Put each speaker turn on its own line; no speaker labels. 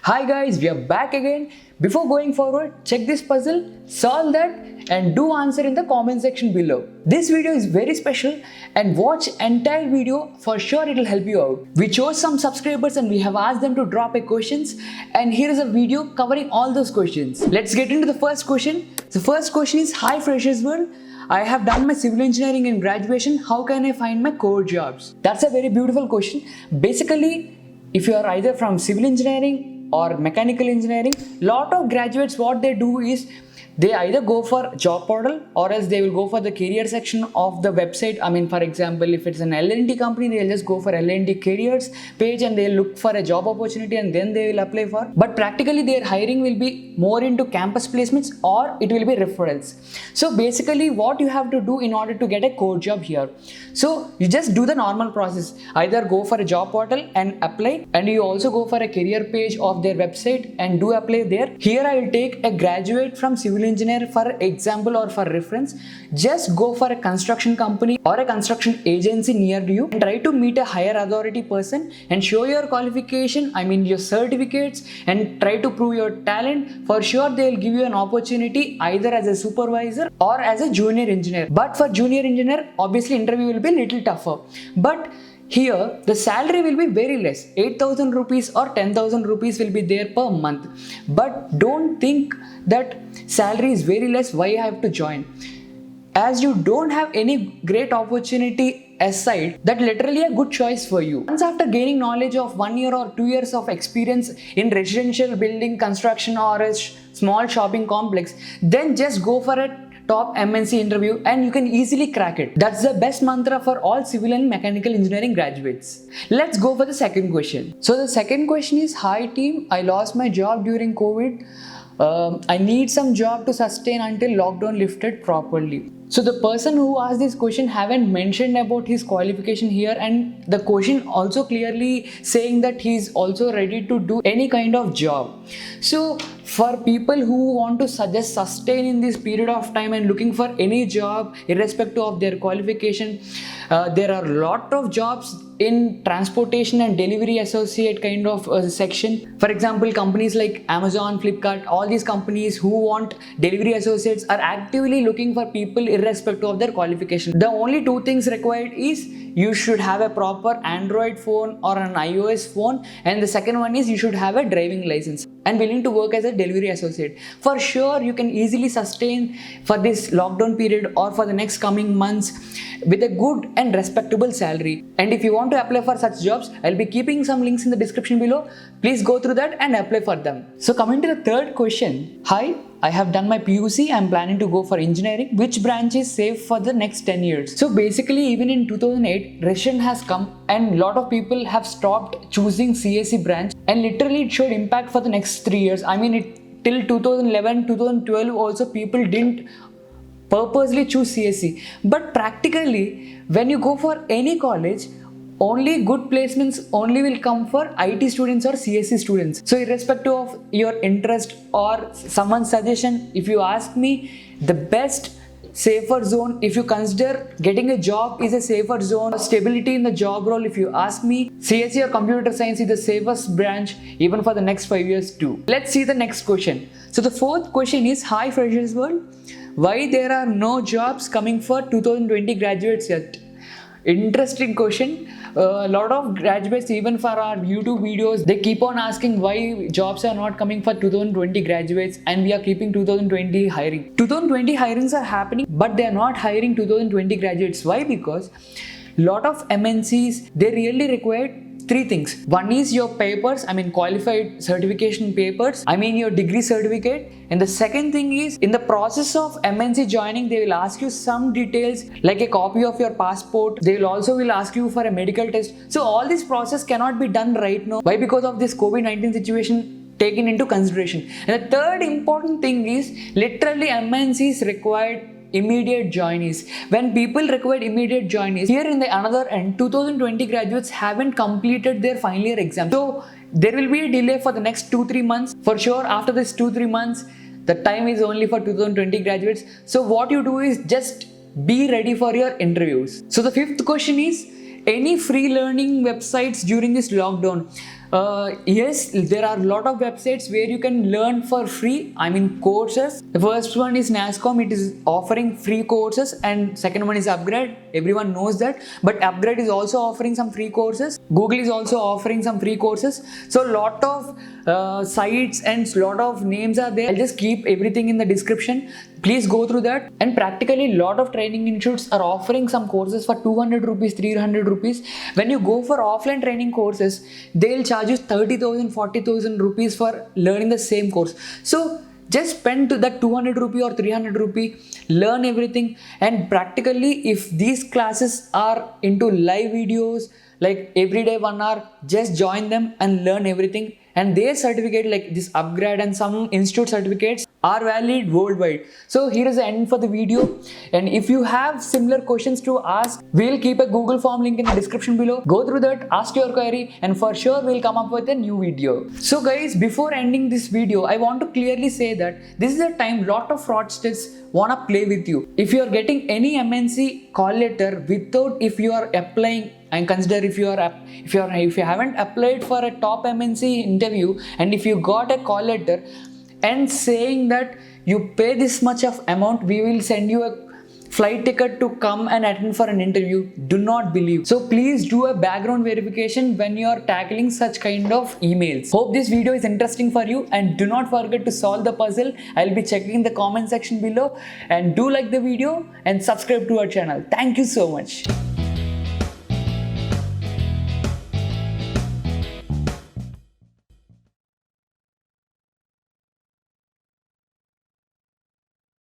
Hi guys, we are back again. Before going forward, check this puzzle, solve that and do answer in the comment section below. This video is very special and watch entire video, for sure it will help you out. We chose some subscribers and we have asked them to drop a questions, and here is a video covering all those questions. Let's get into the first question. The first question is, hi Freshers World. I have done my civil engineering in graduation. How can I find my core jobs? That's a very beautiful question. Basically, if you are either from civil engineering or mechanical engineering, lot of graduates, what they do is they either go for job portal or else they will go for the career section of the website. I mean, for example, if it's an L&D company, they'll just go for L&D careers page and they'll look for a job opportunity and then they will apply for. But practically their hiring will be more into campus placements or it will be referrals. So basically what you have to do in order to get a core job here, so you just do the normal process. Either go for a job portal and apply, and you also go for a career page of their website and do apply there. Here I will take a graduate from civil engineer for example or for reference. Just go for a construction company or a construction agency near you and try to meet a higher authority person and show your qualification, I mean your certificates, and try to prove your talent. For sure they will give you an opportunity either as a supervisor or as a junior engineer. But for junior engineer, obviously interview will be a little tougher. But here the salary will be very less, 8,000 rupees or 10,000 rupees will be there per month. But don't think that salary is very less, why I have to join? As you don't have any great opportunity aside, that literally a good choice for you. Once after gaining knowledge of 1 year or 2 years of experience in residential building construction or a small shopping complex, then just go for a top MNC interview and you can easily crack it. That's the best mantra for all civil and mechanical engineering graduates. Let's go for the second question. So the second question is, hi team, I lost my job during COVID. I need some job to sustain until lockdown lifted properly. So the person who asked this question haven't mentioned about his qualification here, and the question also clearly saying that he is also ready to do any kind of job. So for people who want to suggest sustain in this period of time and looking for any job irrespective of their qualification, there are a lot of jobs in transportation and delivery associate kind of section. For example, companies like Amazon, Flipkart, all these companies who want delivery associates are actively looking for people irrespective of their qualification. The only two things required is you should have a proper Android phone or an iOS phone, and the second one is you should have a driving license and willing to work as a delivery associate. For sure you can easily sustain for this lockdown period or for the next coming months with a good and respectable salary. And if you want to apply for such jobs, I'll be keeping some links in the description below. Please go through that and apply for them. So coming to the third question, hi, I have done my PUC. I'm planning to go for engineering. Which branch is safe for the next 10 years? So basically, even in 2008, recession has come and a lot of people have stopped choosing CSE branch, and literally it showed impact for the next 3 years. I mean, till 2011, 2012 also people didn't purposely choose CSE. But practically, when you go for any college, only good placements only will come for IT students or CSE students. So irrespective of your interest or someone's suggestion, if you ask me, the best safer zone, if you consider getting a job is a safer zone, stability in the job role, if you ask me, CSE or computer science is the safest branch even for the next 5 years too. Let's see the next question. So the fourth question is, hi Freshers World, why there are no jobs coming for 2020 graduates yet? Interesting question. A lot of graduates, even for our YouTube videos, they keep on asking why jobs are not coming for 2020 graduates and we are keeping 2020 hiring. 2020 hirings are happening, but they are not hiring 2020 graduates. Why? Because a lot of MNCs, they really require three things. One is your papers, I mean qualified certification papers, I mean your degree certificate. And the second thing is, in the process of MNC joining, they will ask you some details like a copy of your passport. They will also ask you for a medical test. So all this process cannot be done right now. Why? Because of this COVID-19 situation taken into consideration. And the third important thing is, literally MNCs required immediate joinees. When people require immediate joinees, here in the another end, 2020 graduates haven't completed their final year exam. So there will be a delay for the next 2-3 months. For sure, after this 2-3 months, the time is only for 2020 graduates. So what you do is just be ready for your interviews. So the fifth question is, any free learning websites during this lockdown? Yes, there are a lot of websites where you can learn for free. I mean courses. The first one is NASCOM. It is offering free courses, and second one is Upgrade. Everyone knows that. But Upgrade is also offering some free courses. Google is also offering some free courses. So lot of sites and lot of names are there. I'll just keep everything in the description. Please go through that. And practically lot of training institutes are offering some courses for 200 rupees, 300 rupees. When you go for offline training courses, they'll charge you 30,000, 40,000 rupees for learning the same course. So just spend that 200 rupee or 300 rupee, learn everything. And practically if these classes are into live videos, like every day 1 hour, just join them and learn everything. And their certificate, like this Upgrade and some institute certificates, are valid worldwide. So here is the end for the video. And if you have similar questions to ask, we'll keep a Google form link in the description below. Go through that, ask your query, and for sure we'll come up with a new video. So guys, before ending this video, I want to clearly say that this is a time lot of fraudsters wanna play with you. If you are getting any MNC call letter without, if you are applying, and consider if you haven't applied for a top MNC interview, and if you got a call letter and saying that you pay this much of amount, we will send you a flight ticket to come and attend for an interview, do not believe. So please do a background verification when you are tackling such kind of emails. Hope this video is interesting for you, and do not forget to solve the puzzle. I'll be checking the comment section below, and do like the video and subscribe to our channel. Thank you so much.